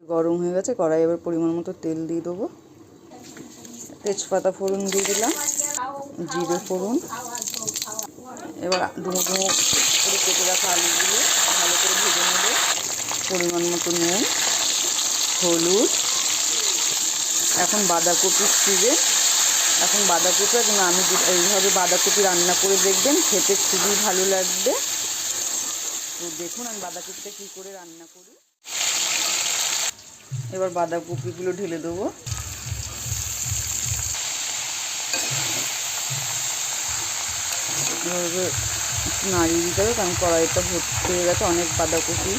গরম হয়ে গেছে কড়াই, এবার পরিমাণ মতো তেল দিয়ে দেবো। তেজপাতা ফোড়ন দিয়ে দিলাম, জিরে ফোড়ন। এবার ডুমো ডুমো করে কেটে রাখা আলুগুলো ভালো করে ভেজে নেব। পরিমাণ মতো নুন, হলুদ। এখন বাঁধাকপির সিজে, এখন বাঁধাকপি এবং আমি এইভাবে বাঁধাকপি রান্না করে দেখবেন, খেতে খুবই ভালো লাগবে। তো দেখুন আমি বাঁধাকপিটা কী করে রান্না করি। এবার বাঁধাকপিগুলো ঢেলে দেবো। এভাবে একটু নাড়িয়ে দিতে হবে, কারণ কড়াইটা ভর্তি হয়ে গেছে অনেক বাঁধাকপি।